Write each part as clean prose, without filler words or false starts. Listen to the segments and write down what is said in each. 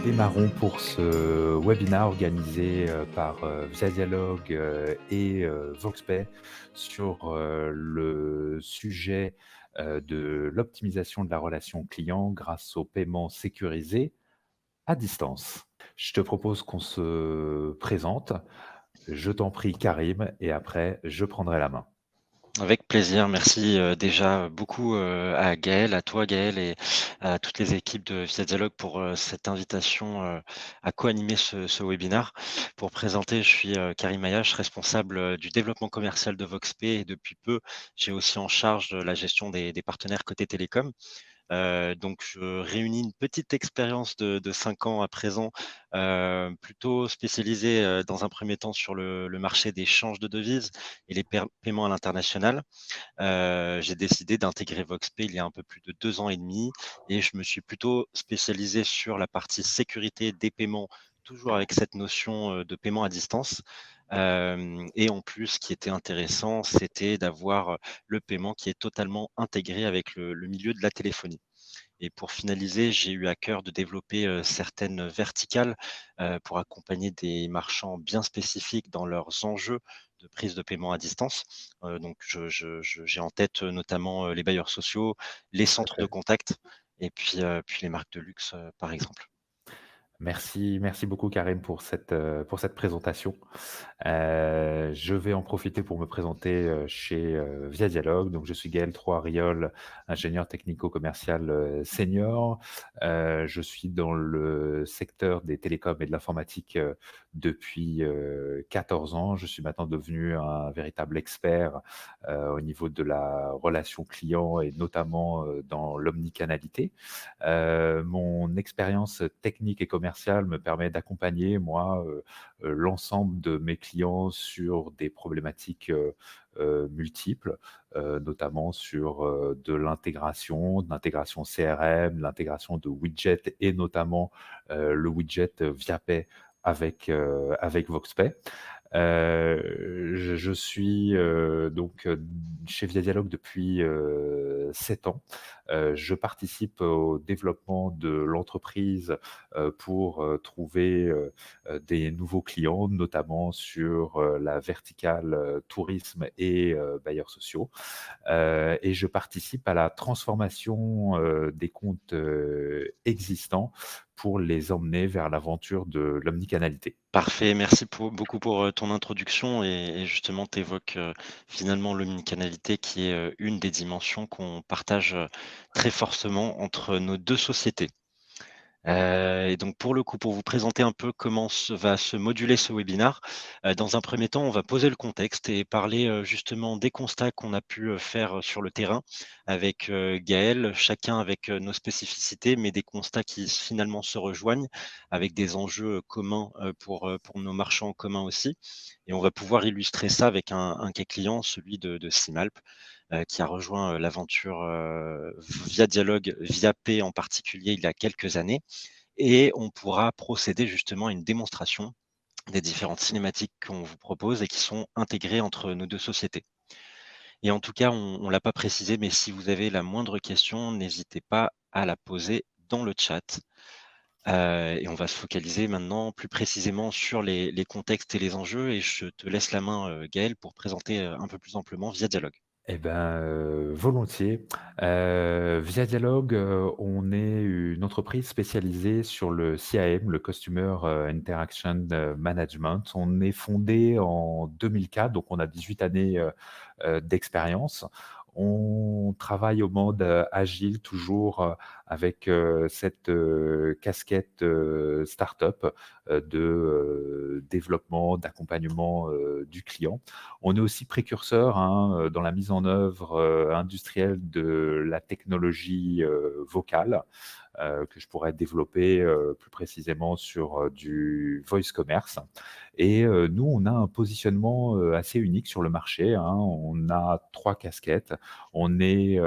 Démarrons pour ce webinaire organisé par Via Dialogue et Voxpay sur le sujet de l'optimisation de la relation client grâce au paiement sécurisé à distance. Je te propose qu'on se présente. Je t'en prie, Karim, et après, je prendrai la main. Avec plaisir, merci, déjà beaucoup, à Gaël, à toi Gaël et à toutes les équipes de Via Dialogue pour, cette invitation, à co-animer ce webinaire. Pour présenter, je suis, Karim Ayache, responsable, du développement commercial de Voxpay et depuis peu, j'ai aussi en charge, la gestion des partenaires côté télécom. Donc je réunis une petite expérience de 5 ans à présent, plutôt spécialisée, dans un premier temps sur le marché des changes de devises et les paiements à l'international. J'ai décidé d'intégrer Voxpay il y a un peu plus de 2 ans et demi et je me suis plutôt spécialisé sur la partie sécurité des paiements, toujours avec cette notion, de paiement à distance. Et en plus, ce qui était intéressant, c'était d'avoir, le paiement qui est totalement intégré avec le milieu de la téléphonie. Et pour finaliser, j'ai eu à cœur de développer, certaines verticales, pour accompagner des marchands bien spécifiques dans leurs enjeux de prise de paiement à distance. Donc j'ai en tête, notamment, les bailleurs sociaux, les centres de contact et puis les marques de luxe, par exemple. Merci beaucoup Karim pour cette présentation. Je vais en profiter pour me présenter chez Via Dialogue. Donc, je suis Gaël Troariol, ingénieur technico-commercial senior. Je suis dans le secteur des télécoms et de l'informatique depuis 14 ans. Je suis maintenant devenu un véritable expert au niveau de la relation client et notamment dans l'omnicanalité. Mon expérience technique et commerciale me permet d'accompagner, moi, l'ensemble de mes clients sur des problématiques multiples, notamment sur de l'intégration CRM, de l'intégration de widgets et notamment le widget ViaPay avec Voxpay. Je suis donc chez Via Dialogue depuis 7 ans. Je participe au développement de l'entreprise pour trouver des nouveaux clients, notamment sur la verticale tourisme et bailleurs sociaux. Et je participe à la transformation des comptes existants pour les emmener vers l'aventure de l'omnicanalité. Parfait, merci beaucoup pour, ton introduction et justement tu évoques, finalement l'omnicanalité qui est, une des dimensions qu'on partage, très fortement entre nos 2 sociétés. Et donc pour le coup, pour vous présenter un peu comment va se moduler ce webinaire, dans un premier temps, on va poser le contexte et parler, justement des constats qu'on a pu, faire, sur le terrain avec, Gaël, chacun avec, nos spécificités, mais des constats qui finalement se rejoignent avec des enjeux, communs, pour nos marchands en commun aussi. Et on va pouvoir illustrer ça avec un cas client, celui de Simalp, qui a rejoint, l'aventure, Via Dialogue, via P en particulier il y a quelques années et on pourra procéder justement à une démonstration des différentes cinématiques qu'on vous propose et qui sont intégrées entre nos 2 sociétés. Et en tout cas, on ne l'a pas précisé, mais si vous avez la moindre question, n'hésitez pas à la poser dans le chat. Et on va se focaliser maintenant plus précisément sur les contextes et les enjeux et je te laisse la main, Gaël, pour présenter, un peu plus amplement Via Dialogue. Eh ben, volontiers. Via Dialogue, on est une entreprise spécialisée sur le CIM, le Customer Interaction Management. On est fondé en 2004, donc on a 18 années d'expérience. On travaille au mode agile, toujours avec cette casquette start-up de développement, d'accompagnement du client. On est aussi précurseur hein, dans la mise en œuvre industrielle de la technologie vocale que je pourrais développer plus précisément sur du voice commerce. Et nous, on a un positionnement assez unique sur le marché, hein. On a 3 casquettes. On est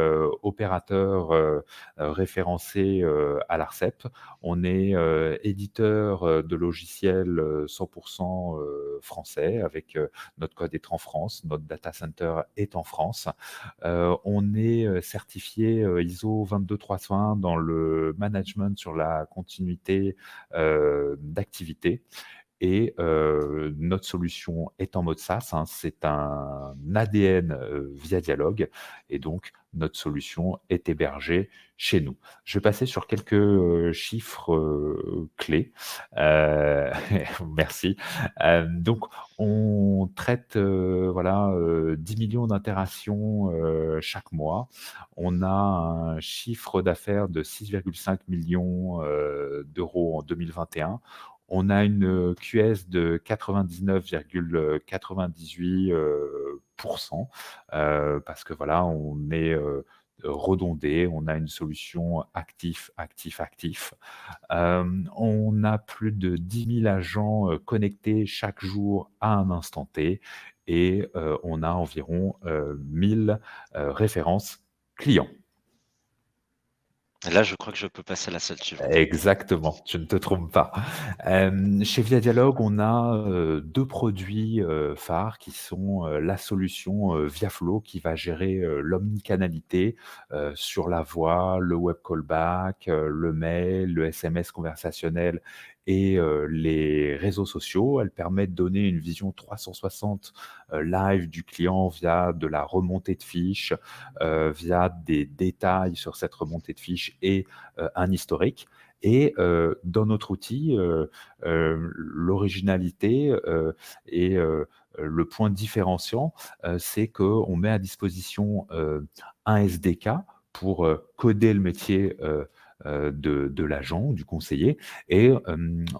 opérateur référencé à l'Arcep. On est éditeur de logiciels 100% français avec notre code est en France, notre data center est en France. On est certifié ISO 22301 dans le management, sur la continuité d'activité. Et notre solution est en mode SaaS, hein, c'est un ADN via Dialogue, et donc notre solution est hébergée chez nous. Je vais passer sur quelques chiffres clés. Euh, Merci. Donc, on traite voilà, 10 millions d'interactions chaque mois. On a un chiffre d'affaires de 6,5 millions d'euros en 2021. On a une QS de 99,98 parce que voilà, on est redondé, on a une solution actif, actif, actif. On a plus de 10 000 agents connectés chaque jour à un instant T, et on a environ 1000 références clients. Là, je crois que je peux passer à la slide suivante. Exactement, tu ne te trompes pas. Chez Via Dialogue, on a 2 produits phares qui sont la solution ViaFlow, qui va gérer l'omnicanalité sur la voix, le web callback, le mail, le SMS conversationnel et les réseaux sociaux. Elle permet de donner une vision 360 live du client via de la remontée de fiches, via des détails sur cette remontée de fiches et un historique. Et dans notre outil, l'originalité et le point différenciant, c'est qu'on met à disposition un SDK pour coder le métier de l'agent, du conseiller, et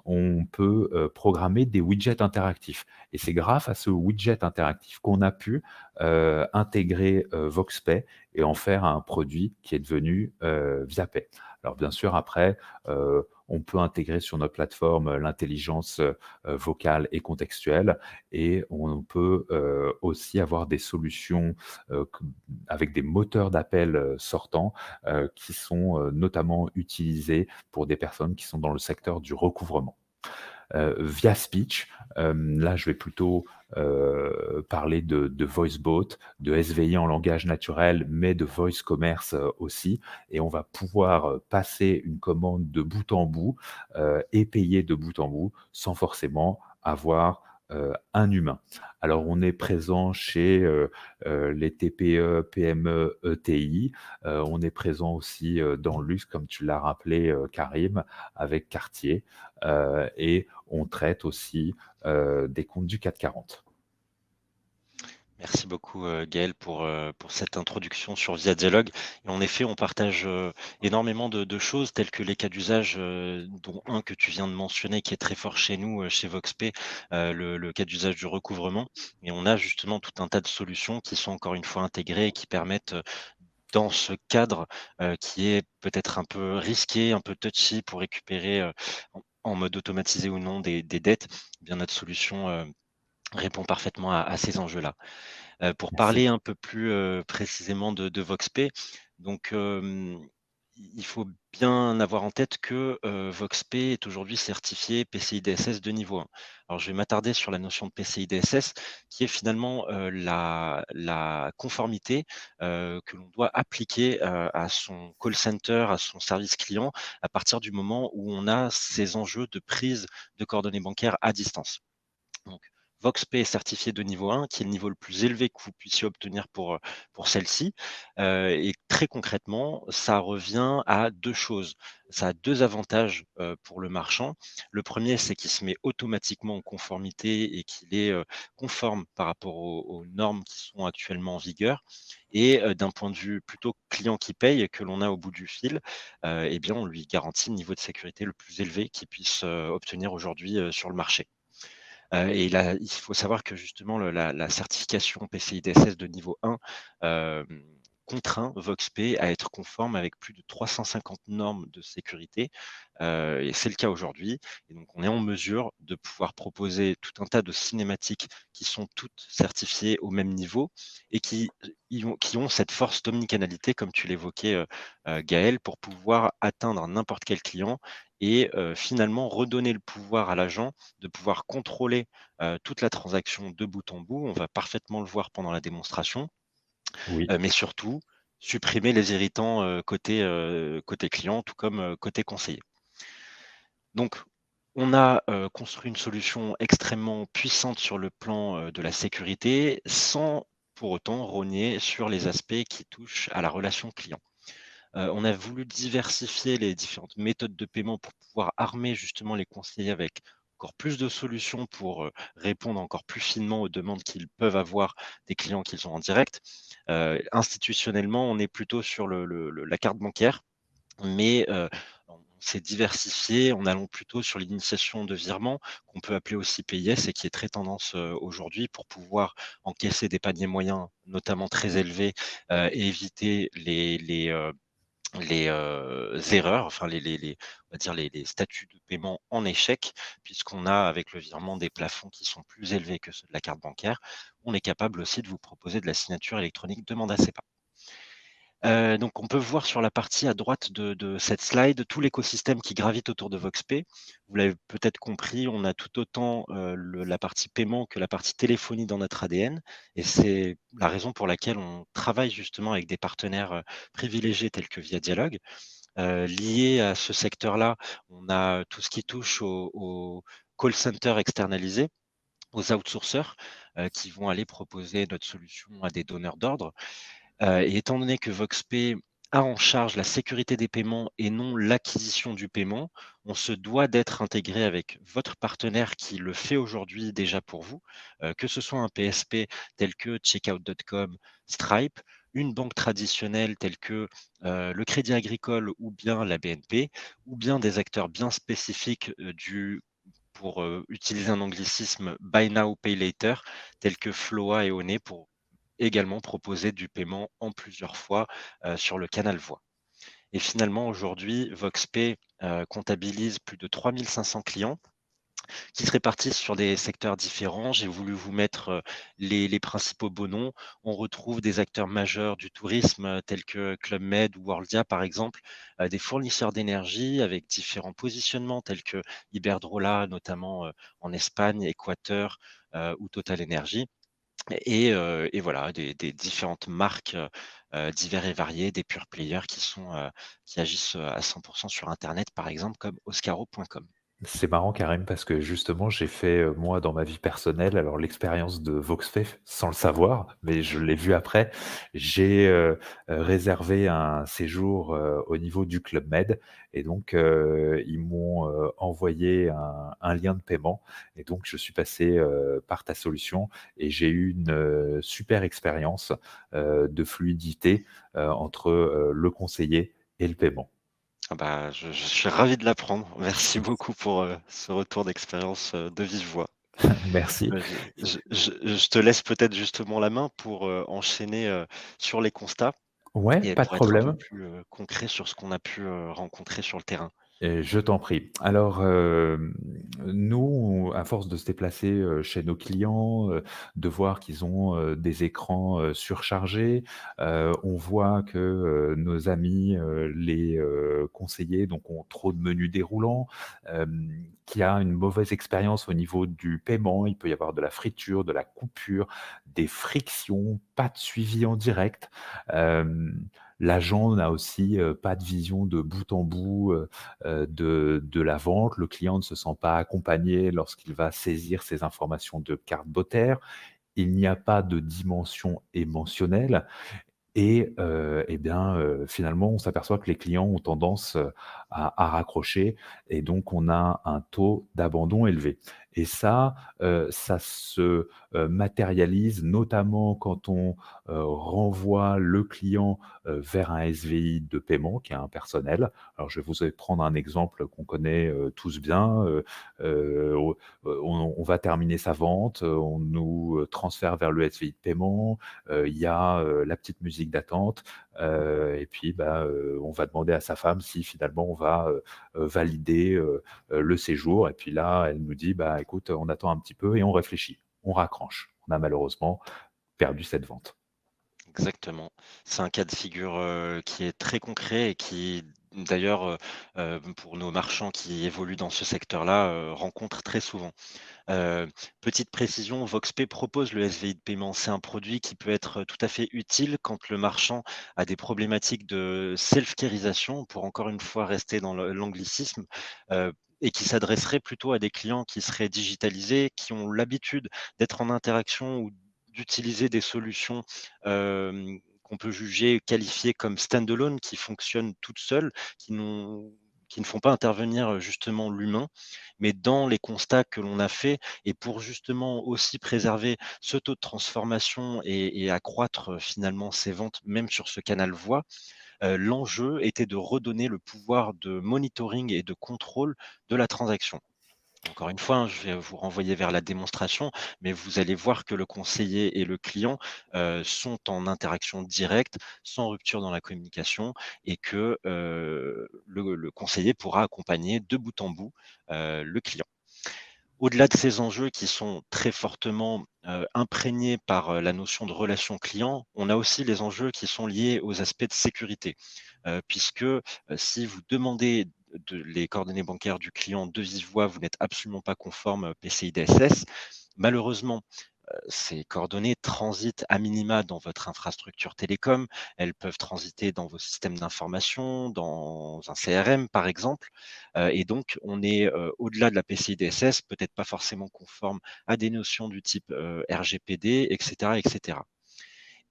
on peut programmer des widgets interactifs. Et c'est grâce à ce widget interactif qu'on a pu intégrer VoxPay et en faire un produit qui est devenu ViaPay. Alors bien sûr, après, on peut intégrer sur notre plateforme l'intelligence vocale et contextuelle, et on peut aussi avoir des solutions avec des moteurs d'appel sortants qui sont notamment utilisés pour des personnes qui sont dans le secteur du recouvrement. Via Speech, là je vais plutôt parler de VoiceBot, de SVI en langage naturel, mais de Voice Commerce aussi, et on va pouvoir passer une commande de bout en bout et payer de bout en bout sans forcément avoir un humain. Alors on est présent chez les TPE, PME, ETI, on est présent aussi dans le luxe, comme tu l'as rappelé Karim, avec Cartier, et on traite aussi des comptes du CAC 40. Merci beaucoup, Gaël, pour cette introduction sur Via Dialogue. Et en effet, on partage énormément de choses, telles que les cas d'usage, dont un que tu viens de mentionner, qui est très fort chez nous, chez VoxPay, le cas d'usage du recouvrement. Et on a justement tout un tas de solutions qui sont encore une fois intégrées et qui permettent, dans ce cadre, qui est peut-être un peu risqué, un peu touchy pour récupérer, en mode automatisé ou non des dettes, eh bien notre solution, répond parfaitement à ces enjeux-là. Pour Merci. parler un peu plus précisément de VoxPay, donc il faut bien avoir en tête que VoxPay est aujourd'hui certifié PCI DSS de niveau 1. Alors je vais m'attarder sur la notion de PCI DSS, qui est finalement la conformité que l'on doit appliquer à son call center, à son service client, à partir du moment où on a ces enjeux de prise de coordonnées bancaires à distance. Donc, VoxPay est certifié de niveau 1, qui est le niveau le plus élevé que vous puissiez obtenir pour celle-ci. Et très concrètement, ça revient à 2 choses. Ça a 2 avantages, pour le marchand. Le premier, c'est qu'il se met automatiquement en conformité et qu'il est, conforme par rapport aux normes qui sont actuellement en vigueur. Et d'un point de vue plutôt client qui paye, que l'on a au bout du fil, eh bien, on lui garantit le niveau de sécurité le plus élevé qu'il puisse, obtenir aujourd'hui, sur le marché. Et là, il faut savoir que justement la certification PCI DSS de niveau 1 contraint VoxPay à être conforme avec plus de 350 normes de sécurité, et c'est le cas aujourd'hui. Et donc on est en mesure de pouvoir proposer tout un tas de cinématiques qui sont toutes certifiées au même niveau et qui ont cette force d'omnicanalité, comme tu l'évoquais, Gaël, pour pouvoir atteindre n'importe quel client et finalement redonner le pouvoir à l'agent de pouvoir contrôler toute la transaction de bout en bout. On va parfaitement le voir pendant la démonstration, Oui. mais surtout supprimer les irritants, côté client, tout comme, côté conseiller. Donc on a, construit une solution extrêmement puissante sur le plan, de la sécurité, sans pour autant rogner sur les aspects qui touchent à la relation client. On a voulu diversifier les différentes méthodes de paiement pour pouvoir armer justement les conseillers avec encore plus de solutions pour, répondre encore plus finement aux demandes qu'ils peuvent avoir des clients qu'ils ont en direct. Institutionnellement, on est plutôt sur la carte bancaire, mais on s'est diversifié en allant plutôt sur l'initiation de virements, qu'on peut appeler aussi PIS et qui est très tendance, aujourd'hui pour pouvoir encaisser des paniers moyens, notamment très élevés, et éviter les erreurs, enfin les on va dire les statuts de paiement en échec, puisqu'on a avec le virement des plafonds qui sont plus élevés que ceux de la carte bancaire. On est capable aussi de vous proposer de la signature électronique demande à SEPA. Donc on peut voir sur la partie à droite de cette slide tout l'écosystème qui gravite autour de Voxpay. Vous l'avez peut-être compris, on a tout autant, la partie paiement que la partie téléphonie dans notre ADN et c'est la raison pour laquelle on travaille justement avec des partenaires, privilégiés tels que Via Dialogue. Lié à ce secteur-là, on a tout ce qui touche au call center externalisé, aux outsourceurs, qui vont aller proposer notre solution à des donneurs d'ordre. Et étant donné que Voxpay a en charge la sécurité des paiements et non l'acquisition du paiement, on se doit d'être intégré avec votre partenaire qui le fait aujourd'hui déjà pour vous, que ce soit un PSP tel que Checkout.com, Stripe, une banque traditionnelle telle que, le Crédit Agricole ou bien la BNP, ou bien des acteurs bien spécifiques, pour, utiliser un anglicisme buy now, pay later, tels que Floa et Onet pour également proposer du paiement en plusieurs fois, sur le canal voix. Et finalement, aujourd'hui, Voxpay, comptabilise plus de 3 500 clients qui se répartissent sur des secteurs différents. J'ai voulu vous mettre, les principaux beaux noms. On retrouve des acteurs majeurs du tourisme, tels que Club Med ou Worldia, par exemple, des fournisseurs d'énergie avec différents positionnements tels que Iberdrola, notamment, en Espagne, Équateur, ou Total Energy. Et voilà, des différentes marques, divers et variées, des pure players qui agissent, à 100 sur internet, par exemple, comme oscaro.com. C'est marrant Karim parce que justement j'ai fait, moi dans ma vie personnelle, alors l'expérience de Voxpay sans le savoir, mais je l'ai vu après. J'ai, réservé un séjour, au niveau du Club Med et donc, ils m'ont, envoyé un lien de paiement et donc je suis passé, par ta solution et j'ai eu une, super expérience, de fluidité, entre, le conseiller et le paiement. Ah bah, je suis ravi de l'apprendre. Merci beaucoup pour, ce retour d'expérience, de vive voix. Merci. Je te laisse peut-être justement la main pour, enchaîner, sur les constats Ouais, et pas de pour être un peu problème. plus, concret sur ce qu'on a pu, rencontrer sur le terrain. Je t'en prie. Alors, nous, à force de se déplacer, chez nos clients, de voir qu'ils ont, des écrans, surchargés, on voit que, nos amis, les, conseillers donc ont trop de menus déroulants, qu'il y a une mauvaise expérience au niveau du paiement. Il peut y avoir de la friture, de la coupure, des frictions, pas de suivi en direct. L'agent n'a aussi, pas de vision de bout en bout, de la vente. Le client ne se sent pas accompagné lorsqu'il va saisir ses informations de carte bancaire. Il n'y a pas de dimension émotionnelle et bien, finalement, on s'aperçoit que les clients ont tendance, à raccrocher et donc on a un taux d'abandon élevé et ça se, matérialise notamment quand on, renvoie le client, vers un SVI de paiement qui est impersonnel. Alors je vais vous prendre un exemple qu'on connaît, tous bien, au on va terminer sa vente, on nous, transfère vers le SVI de paiement, il y a, la petite musique d'attente, et puis, bah, on va demander à sa femme si finalement on va, valider, le séjour et puis là, elle nous dit: «Bah, écoute, on attend un petit peu» et on réfléchit. On raccroche. On a malheureusement perdu cette vente. Exactement. C'est un cas de figure, qui est très concret et qui d'ailleurs, pour nos marchands qui évoluent dans ce secteur-là, rencontrent très souvent. Heu, Petite précision, Voxpay propose le SVI de paiement. C'est un produit qui peut être tout à fait utile quand le marchand a des problématiques de self-kérisation, pour encore une fois rester dans l'anglicisme, et qui s'adresserait plutôt à des clients qui seraient digitalisés, qui ont l'habitude d'être en interaction ou d'utiliser des solutions, qu'on peut juger qualifiées comme stand-alone, qui fonctionnent toutes seules, qui n'ont qui ne font pas intervenir, justement l'humain. Mais dans les constats que l'on a faits et pour justement aussi préserver ce taux de transformation et accroître, finalement ses ventes même sur ce canal voix, l'enjeu était de redonner le pouvoir de monitoring et de contrôle de la transaction. Encore une fois, hein, je vais vous renvoyer vers la démonstration, mais vous allez voir que le conseiller et le client, sont en interaction directe, sans rupture dans la communication et que, le conseiller pourra accompagner de bout en bout, le client. Au-delà de ces enjeux qui sont très fortement, imprégnés par, la notion de relation client, on a aussi les enjeux qui sont liés aux aspects de sécurité. Puisque, si vous demandez les coordonnées bancaires du client de vive voix, vous n'êtes absolument pas conforme, PCI DSS. Malheureusement, ces coordonnées transitent à minima dans votre infrastructure télécom. Elles peuvent transiter dans vos systèmes d'information, dans un CRM par exemple. Et donc on est, au-delà de la PCI DSS, peut-être pas forcément conforme à des notions du type, RGPD et cetera et cetera.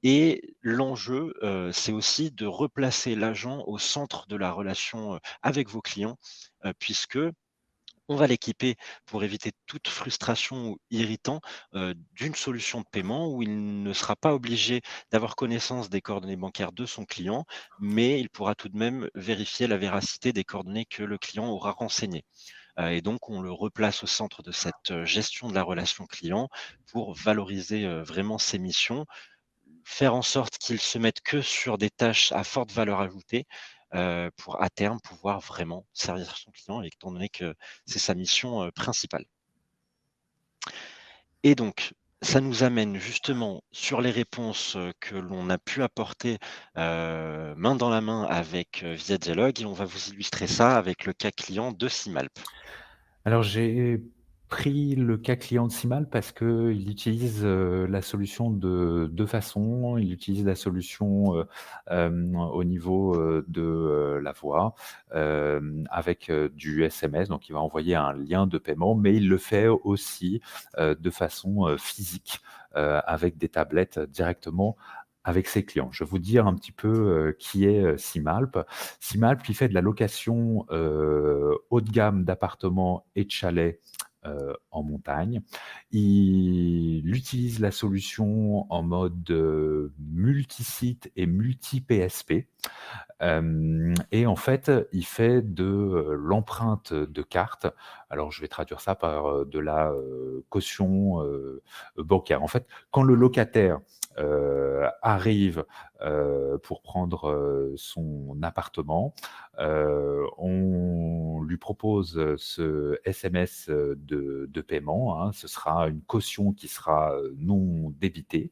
Et l'enjeu, c'est aussi de replacer l'agent au centre de la relation, avec vos clients, puisque on va l'équiper pour éviter toute frustration ou irritant, d'une solution de paiement où il ne sera pas obligé d'avoir connaissance des coordonnées bancaires de son client, mais il pourra tout de même vérifier la véracité des coordonnées que le client aura renseignées. Et donc on le replace au centre de cette, gestion de la relation client pour valoriser, vraiment ses missions, faire en sorte qu'il se mette que sur des tâches à forte valeur ajoutée, pour à terme pouvoir vraiment servir son client étant donné que c'est sa mission, principale. Et donc ça nous amène justement sur les réponses, que l'on a pu apporter, main dans la main avec, Via Dialogue et on va vous illustrer ça avec le cas client de Simalp. Alors j'ai pris le cas client de Simal parce qu'il utilise, la solution de 2 façons. Il utilise la solution, au niveau, de, la voix, avec, du SMS, donc il va envoyer un lien de paiement, mais il le fait aussi, de façon, physique, avec des tablettes directement avec ses clients. Je vais vous dire un petit peu, qui est, Simalp. Simalp, il fait de la location, haut de gamme d'appartements et de chalets, en montagne. Il utilise la solution en mode, multi-site et multi-PSP. Et en fait, il fait de, l'empreinte de carte. Alors je vais traduire ça par, de la, caution, bancaire. En fait, quand le locataire, arrive, pour prendre, son appartement, on lui propose, ce SMS, de paiement, hein. Ce sera une caution qui sera, non débitée.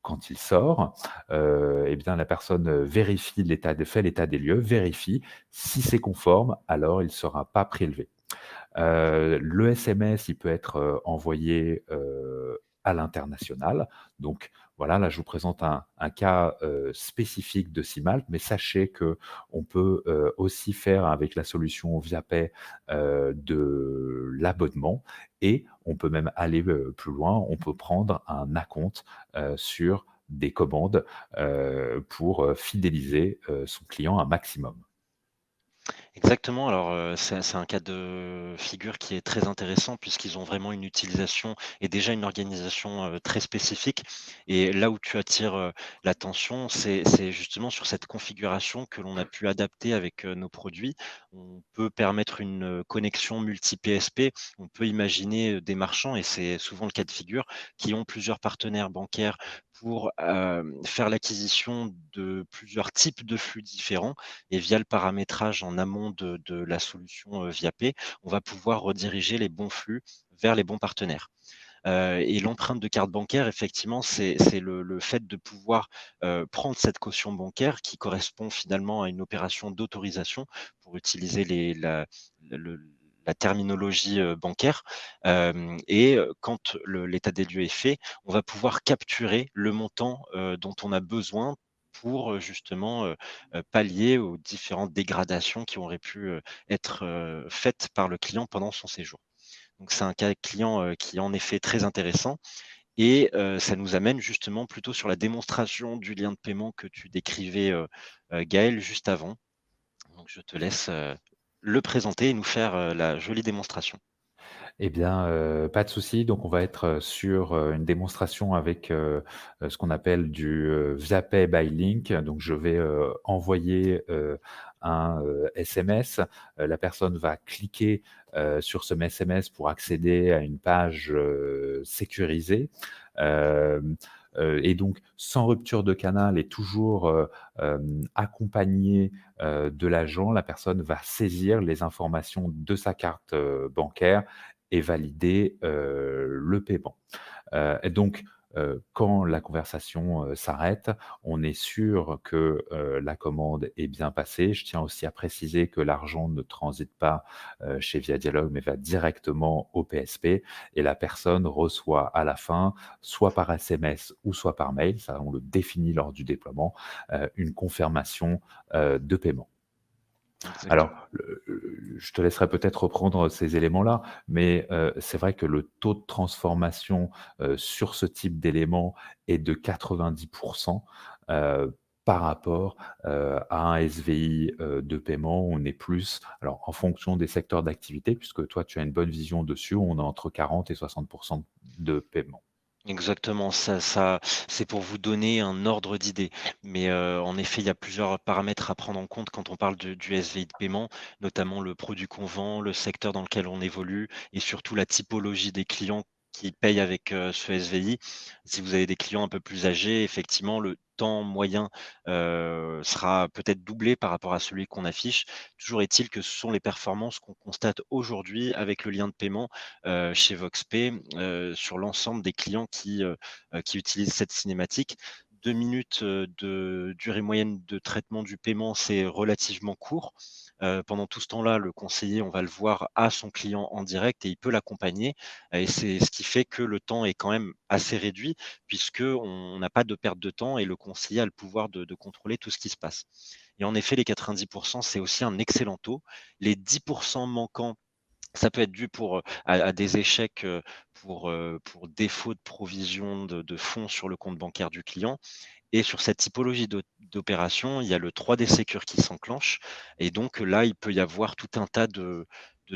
Quand il sort, et bien la personne, vérifie l'état des lieux, vérifie. Si c'est conforme, alors il ne sera pas prélevé. Le SMS, il peut être, envoyé, à l'international. Donc voilà, là, je vous présente un cas, spécifique de Simalp, mais sachez que on peut, aussi faire avec la solution ViaPay, de l'abonnement et on peut même aller, plus loin. On peut prendre un acompte, sur des commandes, pour, fidéliser, son client un maximum. Exactement, alors, c'est un cas de figure qui est très intéressant puisqu'ils ont vraiment une utilisation et déjà une organisation, très spécifique et là où tu attires, l'attention, c'est justement sur cette configuration que l'on a pu adapter avec, nos produits. On peut permettre une, connexion multi-PSP. On peut imaginer, des marchands et c'est souvent le cas de figure, qui ont plusieurs partenaires bancaires pour, faire l'acquisition de plusieurs types de flux différents et via le paramétrage en amont de la solution, Viapay, on va pouvoir rediriger les bons flux vers les bons partenaires. Et l'empreinte de carte bancaire, effectivement, c'est le fait de pouvoir, prendre cette caution bancaire qui correspond finalement à une opération d'autorisation pour utiliser le la terminologie, bancaire. Hem Et quand l'état des lieux est fait, on va pouvoir capturer le montant, dont on a besoin pour, justement, pallier aux différentes dégradations qui auraient pu, être, faites par le client pendant son séjour. Donc c'est un cas client, qui est en effet très intéressant et ça nous amène justement plutôt sur la démonstration du lien de paiement que tu décrivais, Gaël, juste avant. Donc je te laisse, le présenter et nous faire, la jolie démonstration. Eh bien, pas de souci. Donc on va être, sur, une démonstration avec, ce qu'on appelle du, Via by Link. Donc je vais, envoyer, un, SMS. La personne va cliquer, sur ce SMS pour accéder à une page, sécurisée. Hem, et donc sans rupture de canal et toujours, accompagnée, de l'agent, la personne va saisir les informations de sa carte, bancaire et valider, le paiement. Et donc, quand la conversation, s'arrête, on est sûr que, la commande est bien passée. Je tiens aussi à préciser que l'argent ne transite pas, chez Via Dialogue, mais va directement au PSP et la personne reçoit à la fin, soit par SMS ou soit par mail, ça on le définit lors du déploiement, une confirmation, de paiement. Alors, Exactement. je te laisserai peut-être reprendre ces éléments-là, mais c'est vrai que le taux de transformation, sur ce type d'éléments est de 90 par rapport, à un SVI, de paiement. On est plus alors en fonction des secteurs d'activité, puisque toi tu as une bonne vision dessus, on est entre 40 et 60 de paiement. Exactement, ça c'est pour vous donner un ordre d'idée. Mais, en effet, il y a plusieurs paramètres à prendre en compte quand on parle du SVI de paiement, notamment le produit qu'on vend, le secteur dans lequel on évolue et surtout la typologie des clients qui payent avec, ce SVI. Si vous avez des clients un peu plus âgés, effectivement, le temps moyen, sera peut-être doublé par rapport à celui qu'on affiche. Toujours est-il que ce sont les performances qu'on constate aujourd'hui avec le lien de paiement chez Voxpay, sur l'ensemble des clients qui utilisent cette cinématique. 2 minutes, de durée moyenne de traitement du paiement, c'est relativement court. Pendant tout ce temps-là, le conseiller, on va le voir à son client en direct et il peut l'accompagner et c'est ce qui fait que le temps est quand même assez réduit puisqu'on n'a pas de perte de temps et le conseiller a le pouvoir de contrôler tout ce qui se passe. Et en effet, les 90 c'est aussi un excellent taux. Les 10 manquants, ça peut être dû à des échecs, pour défaut de provision de fonds sur le compte bancaire du client et sur cette typologie d'opération, il y a le 3D Secure qui s'enclenche et donc là, il peut y avoir tout un tas de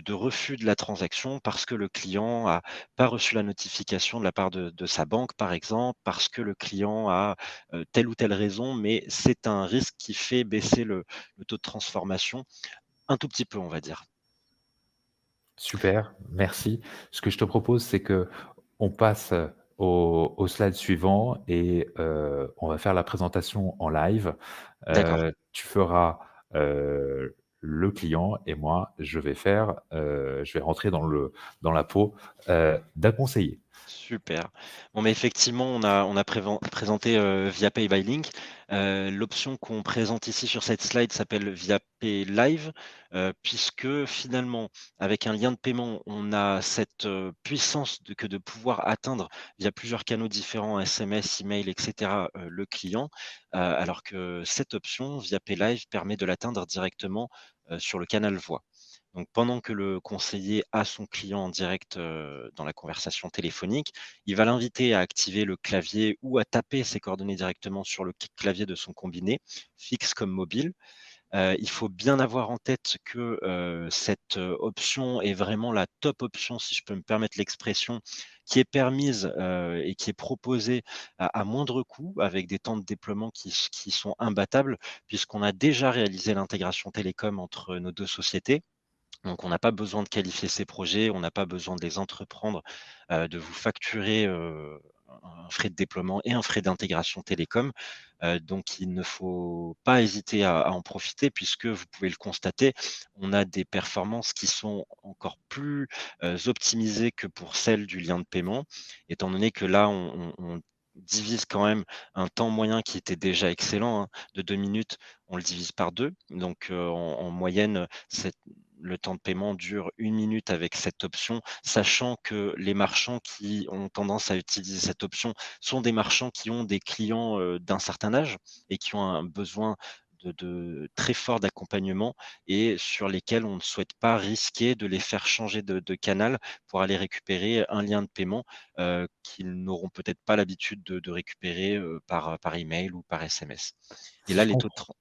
refus de la transaction parce que le client a pas reçu la notification de la part de sa banque, par exemple, parce que le client a, telle ou telle raison, mais c'est un risque qui fait baisser le taux de transformation un tout petit peu, on va dire. Super, merci. Ce que je te propose, c'est que on passe, au slide suivant et on va faire la présentation en live. D'accord. Tu feras, le client et moi, je vais rentrer dans la peau, d'un conseiller. Super. Bon, mais effectivement, on a présenté, via Pay by Link. L'option qu'on présente ici sur cette slide s'appelle via Pay Live, puisque finalement, avec un lien de paiement, on a cette, puissance de pouvoir atteindre via plusieurs canaux différents, SMS, email et cetera, le client, alors que cette option via Pay Live permet de l'atteindre directement, sur le canal voix. Donc pendant que le conseiller a son client en direct, dans la conversation téléphonique, il va l'inviter à activer le clavier ou à taper ses coordonnées directement sur le clavier de son combiné, fixe comme mobile. Il faut bien avoir en tête que, cette, option est vraiment la top option, si je peux me permettre l'expression, qui est permise, et qui est proposée à moindre coût, avec des temps de déploiement qui sont imbattables, puisqu'on a déjà réalisé l'intégration télécom entre nos 2 sociétés. Donc on n'a pas besoin de qualifier ces projets, on n'a pas besoin de les entreprendre, de vous facturer, un frais de déploiement et un frais d'intégration télécom. Donc il ne faut pas hésiter à en profiter puisque vous pouvez le constater, on a des performances qui sont encore plus, optimisées que pour celles du lien de paiement, étant donné que là, on divise quand même un temps moyen qui était déjà excellent, hein, de 2 minutes, on le divise par 2. Donc, en moyenne, le temps de paiement dure 1 minute avec cette option, sachant que les marchands qui ont tendance à utiliser cette option sont des marchands qui ont des clients, d'un certain âge et qui ont un besoin de très fort d'accompagnement et sur lesquels on ne souhaite pas risquer de les faire changer de canal pour aller récupérer un lien de paiement, qu'ils n'auront peut-être pas l'habitude de récupérer, par email ou par SMS. Et Si là, je les taux de comprends tran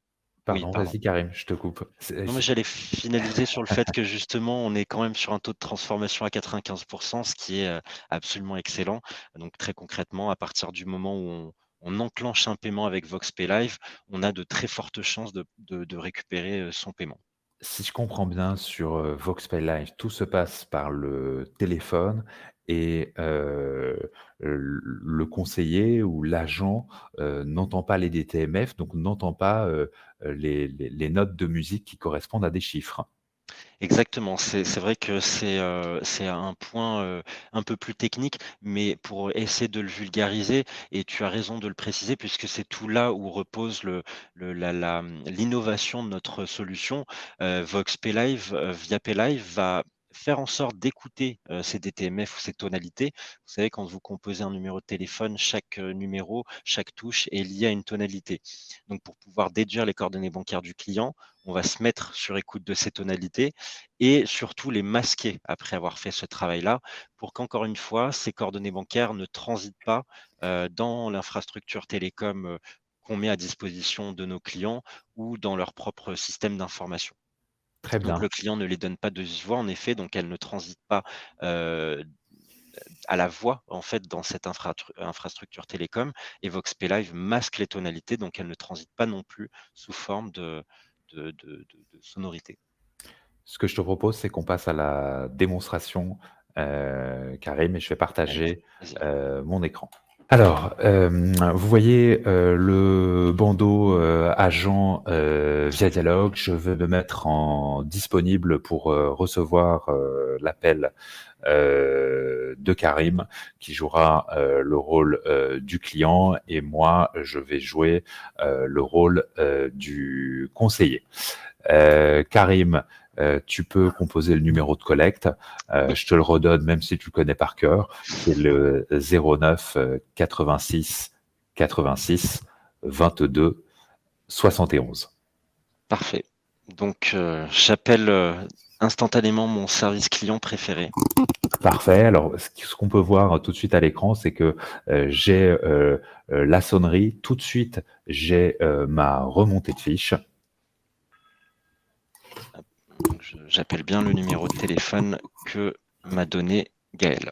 oui, pardon, pardon. vas-y Karim, je te coupe. Non, mais j'allais finaliser sur le fait que justement, on est quand même sur un taux de transformation à 95, ce qui est, absolument excellent. Donc très concrètement, à partir du moment où on enclenche un paiement avec Vox Pay Live, on a de très fortes chances de récupérer, son paiement. Si je comprends bien sur, Voxpay Live, tout se passe par le téléphone et le conseiller ou l'agent, n'entend pas les DTMF, donc n'entend pas, les notes de musique qui correspondent à des chiffres. Exactement, c'est vrai que c'est un point, un peu plus technique, mais pour essayer de le vulgariser et tu as raison de le préciser puisque c'est tout là où repose l'innovation de notre solution. Vox Live, via Live va faire en sorte d'écouter, ces DTMF ou ces tonalités. Vous savez, quand vous composez un numéro de téléphone, chaque, numéro, chaque touche est liée à une tonalité. Donc pour pouvoir déduire les coordonnées bancaires du client, on va se mettre sur écoute de ces tonalités et surtout les masquer après avoir fait ce travail-là pour qu'encore une fois, ces coordonnées bancaires ne transitent pas, dans l'infrastructure télécom, qu'on met à disposition de nos clients ou dans leur propre système d'information. Très Donc bien. le client ne les donne pas de vive voix en effet, donc elles ne transitent pas, heu, à la voix en fait dans cette infrastructure télécom et Voxpay Live masque les tonalités, donc elles ne transitent pas non plus sous forme de sonorité. Ce que je te propose, c'est qu'on passe à la démonstration, Karim, et je vais Avec partager, plaisir. mon écran. Alors, vous voyez, le bandeau, agent, via dialogue. Je vais me mettre en disponible pour, recevoir, l'appel, de Karim qui jouera, le rôle, du client et moi, je vais jouer, le rôle, du conseiller. Karim, tu peux composer le numéro de collecte. Oui, Je te le redonne même si tu le connais par cœur. C'est le 09 86 86 22 71. parfait. Donc, j'appelle, instantanément mon service client préféré. Parfait. Alors, ce qu'on peut voir tout de suite à l'écran, c'est que j'ai la sonnerie. Tout de suite, j'ai ma remontée de fiche. Donc j'appelle bien le numéro de téléphone que m'a donné Gaël.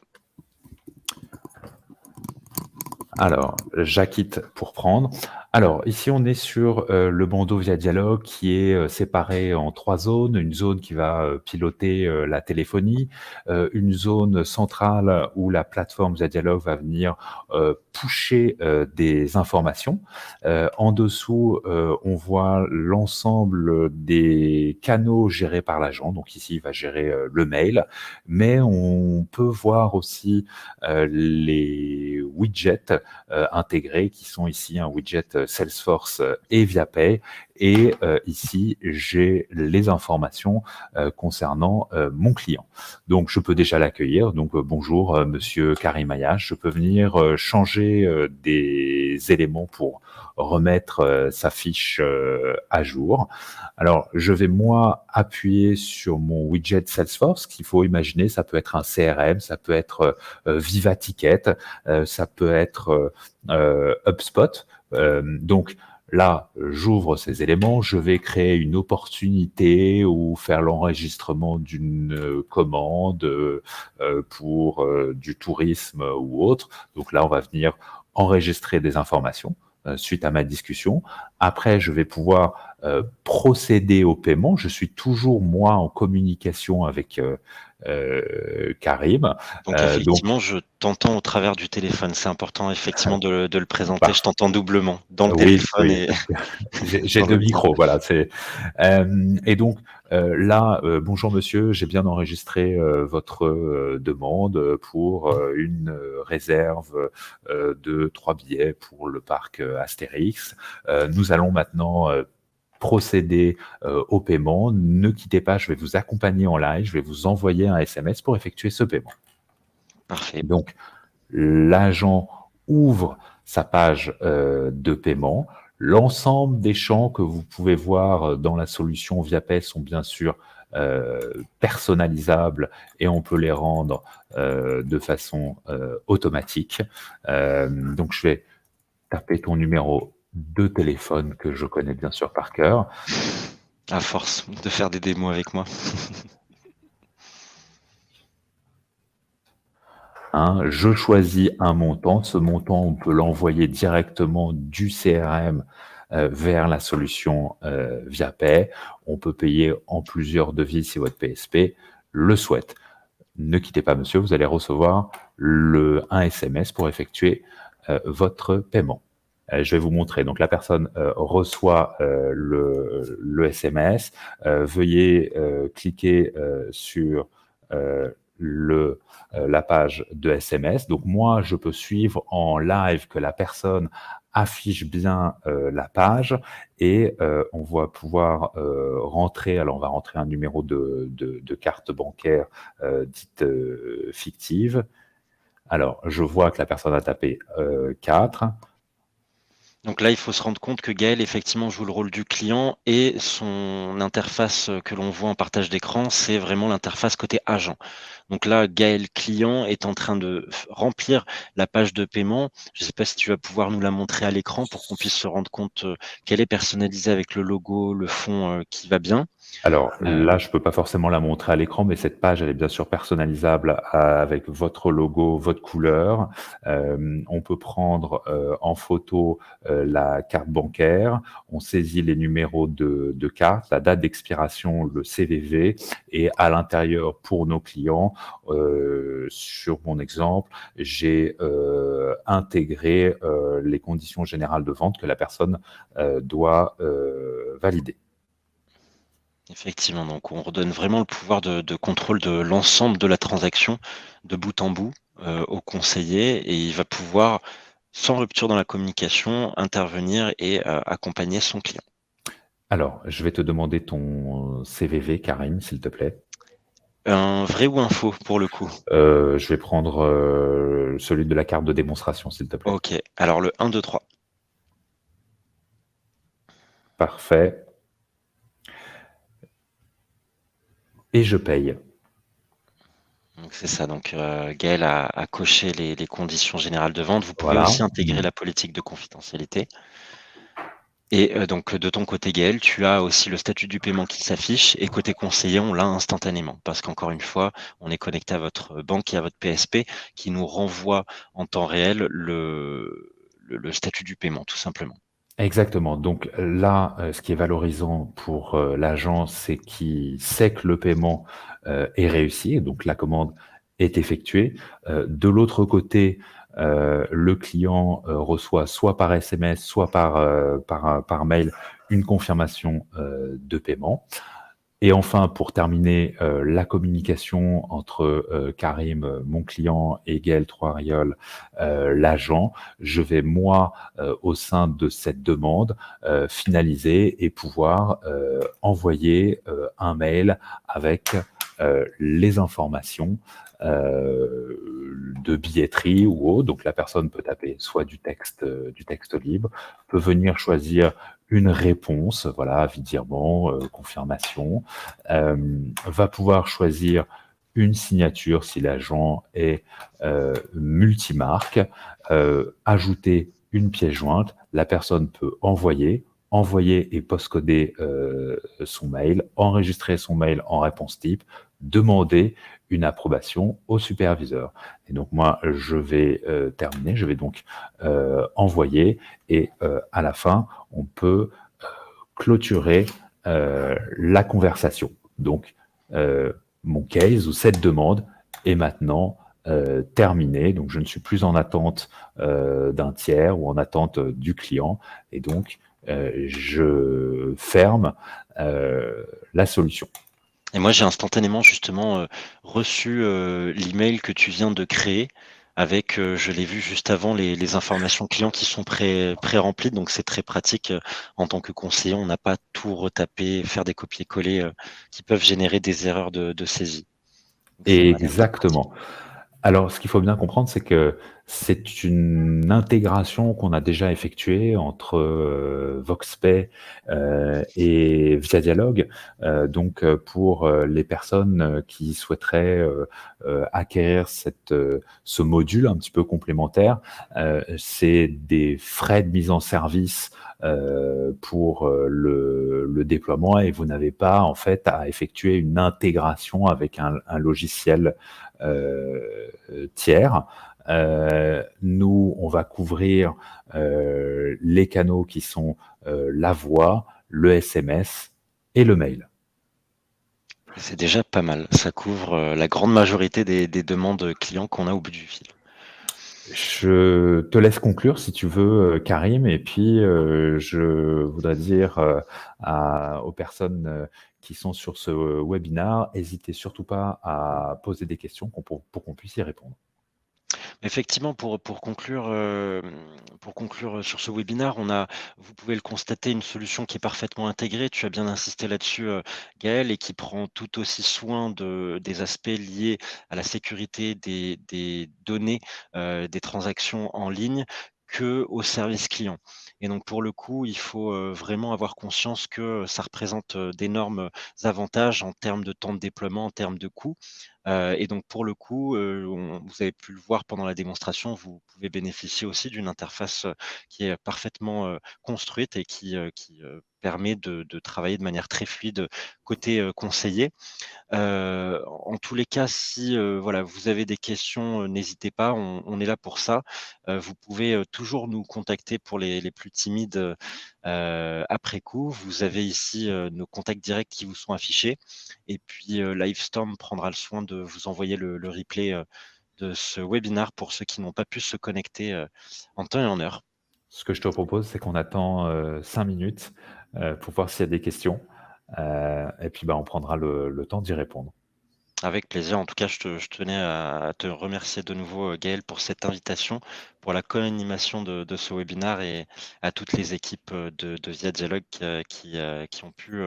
Alors, j'acquitte pour prendre. Alors, ici, on est sur le bandeau via dialogue qui est séparé en 3 zones. Une zone qui va piloter la téléphonie, une zone centrale où la plateforme via dialogue va venir pusher des informations. En dessous, on voit l'ensemble des canaux gérés par l'agent. Donc ici, il va gérer le mail, mais on peut voir aussi les widgets intégrés qui sont ici un widget Salesforce et ViaPay. Et ici, j'ai les informations concernant mon client. Donc, je peux déjà l'accueillir. Donc, bonjour, monsieur Karim Ayash. Je peux venir changer des éléments pour remettre sa fiche à jour. Alors, je vais moi appuyer sur mon widget Salesforce qu'il faut imaginer. Ça peut être un CRM, ça peut être Viva Ticket, ça peut être HubSpot. Donc là, j'ouvre ces éléments, je vais créer une opportunité ou faire l'enregistrement d'une commande pour du tourisme ou autre. Donc là, on va venir enregistrer des informations suite à ma discussion. Après, je vais pouvoir procéder au paiement. Je suis toujours, moi, en communication avec Karim. Donc Donc, effectivement, je t'entends au travers du téléphone. C'est important effectivement de le présenter. Je par t'entends doublement dans le oui, téléphone oui, et parce que j'ai dans 2 l'audio. micros, voilà, c'est et donc là, bonjour monsieur, j'ai bien enregistré, votre, demande, pour, une, réserve, de 3 billets pour le parc, Astérix. Nous allons maintenant, procéder, au paiement. Ne quittez pas, je vais vous accompagner en live, je vais vous envoyer un SMS pour effectuer ce paiement. Parfait. Donc l'agent ouvre sa page de paiement. L'ensemble des champs que vous pouvez voir dans la solution ViaPay sont bien sûr personnalisables et on peut les rendre de façon automatique. Donc je vais taper ton numéro de téléphone que je connais bien sûr par cœur. À force de faire des démos avec moi. Hein, je choisis un montant. Ce montant, on peut l'envoyer directement du CRM vers la solution ViaPay. On peut payer en plusieurs devis si votre PSP le souhaite. Ne quittez pas, monsieur, vous allez recevoir un SMS pour effectuer votre paiement. Je vais vous montrer. Donc la personne reçoit le SMS. Veuillez cliquer sur la page de SMS. Donc moi, je peux suivre en live que la personne affiche bien la page et on va pouvoir rentrer. Alors on va rentrer un numéro de carte bancaire dite fictive. Alors je vois que la personne a tapé 4. Donc là, il faut se rendre compte que Gaël, effectivement, joue le rôle du client et son interface que l'on voit en partage d'écran, c'est vraiment l'interface côté agent. Donc là, Gaël client est en train de remplir la page de paiement. Je ne sais pas si tu vas pouvoir nous la montrer à l'écran pour qu'on puisse se rendre compte qu'elle est personnalisée avec le logo, le fond qui va bien. Alors Euh, là, je peux pas forcément la montrer à l'écran, mais cette page, elle est bien sûr personnalisable avec votre logo, votre couleur. On peut prendre en photo la carte bancaire, on saisit les numéros de carte, la date d'expiration, le CVV, et à l'intérieur, pour nos clients, sur mon exemple, j'ai intégré les conditions générales de vente que la personne doit valider. Effectivement, donc on redonne vraiment le pouvoir de contrôle de l'ensemble de la transaction, de bout en bout, au conseiller et il va pouvoir, sans rupture dans la communication, intervenir et accompagner son client. Alors, je vais te demander ton CVV, Karim, s'il te plaît. Un vrai ou un faux pour le coup? Je vais prendre celui de la carte de démonstration, s'il te plaît. OK, alors le 1, 2, 3. Parfait. Et je paye. Donc c'est ça, donc Gaël a coché les conditions générales de vente. Vous pouvez Voilà. aussi intégrer la politique de confidentialité. Et donc de ton côté Gaël, tu as aussi le statut du paiement qui s'affiche et côté conseiller, on l'a instantanément parce qu'encore une fois, on est connecté à votre banque et à votre PSP qui nous renvoie en temps réel le statut du paiement, tout simplement. Exactement. Donc là, ce qui est valorisant pour l'agent, c'est qu'il sait que le paiement est réussi, et donc la commande est effectuée. De l'autre côté, le client reçoit soit par SMS, soit par mail une confirmation de paiement. Et enfin, pour terminer, la communication entre Karim, mon client, et Gaël Troiriol, l'agent, je vais moi, au sein de cette demande, finaliser et pouvoir envoyer un mail avec les informations de billetterie ou autre. Donc la personne peut taper soit du texte libre, peut venir choisir une réponse, voilà, virement, confirmation, va pouvoir choisir une signature si l'agent est multimarque, ajouter une pièce jointe, la personne peut envoyer et postcoder son mail, enregistrer son mail en réponse type, demander une approbation au superviseur. Et donc moi, je vais terminer, je vais donc envoyer et à la fin, on peut clôturer la conversation. Donc, mon case ou cette demande est maintenant terminée. Donc, je ne suis plus en attente d'un tiers ou en attente du client. Et donc, je ferme la solution. Et moi, j'ai instantanément justement, reçu, l'email que tu viens de créer avec, je l'ai vu juste avant, les informations clients qui sont pré-remplies, donc c'est très pratique, en tant que conseiller, on n'a pas tout retaper, faire des copier-coller, qui peuvent générer des erreurs de saisie. Donc ça m'a l'air très pratique. Exactement. Alors, ce qu'il faut bien comprendre, c'est que c'est une intégration qu'on a déjà effectuée entre VoxPay et Via Dialogue. Donc, pour les personnes qui souhaiteraient acquérir ce module un petit peu complémentaire, c'est des frais de mise en service pour le déploiement et vous n'avez pas en fait à effectuer une intégration avec un logiciel tiers. Nous, on va couvrir les canaux qui sont la voix, le SMS et le mail. C'est déjà pas mal. Ça couvre, la grande majorité des demandes clients qu'on a au bout du fil. Je te laisse conclure si tu veux, Karim, et puis je voudrais dire aux personnes qui sont sur ce webinar, n'hésitez surtout pas à poser des questions pour qu'on puisse y répondre. Effectivement, pour conclure sur ce webinaire, vous pouvez le constater, une solution qui est parfaitement intégrée. Tu as bien insisté là-dessus, Gaël, et qui prend tout aussi soin des aspects liés à la sécurité des données, des transactions en ligne, qu'au service client. Et donc pour le coup, il faut, vraiment avoir conscience que ça représente, d'énormes avantages en termes de temps de déploiement, en termes de coûts. Et donc pour le coup, vous avez pu le voir pendant la démonstration, vous pouvez bénéficier aussi d'une interface, qui est parfaitement, construite et qui permet de travailler de manière très fluide, côté, conseiller. En tous les cas, si, voilà, vous avez des questions, n'hésitez pas, on est là pour ça. Vous pouvez, toujours nous contacter pour les plus timides, après coup. Vous avez ici, nos contacts directs qui vous sont affichés et puis, Livestorm prendra le soin de vous envoyer le replay, de ce webinar pour ceux qui n'ont pas pu se connecter, en temps et en heure. Ce que je te propose, c'est qu'on attend 5 minutes pour voir s'il y a des questions. Et puis, bah, on prendra le temps d'y répondre. Avec plaisir. En tout cas, je tenais à te remercier de nouveau, Gaël, pour cette invitation, pour la co-animation de ce webinaire et à toutes les équipes, de Via Dialogue, qui ont pu,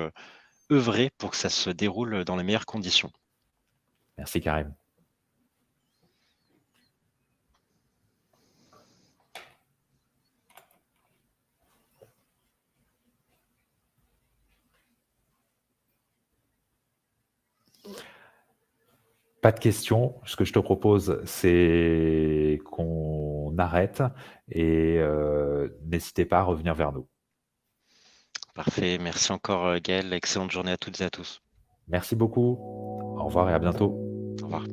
œuvrer pour que ça se déroule dans les meilleures conditions. Merci, Karim. Pas de questions. Ce que je te propose, c'est qu'on arrête et n'hésitez pas à revenir vers nous. Parfait. Merci encore, Gaël. Excellente journée à toutes et à tous. Merci beaucoup. Au revoir et à bientôt. Au revoir.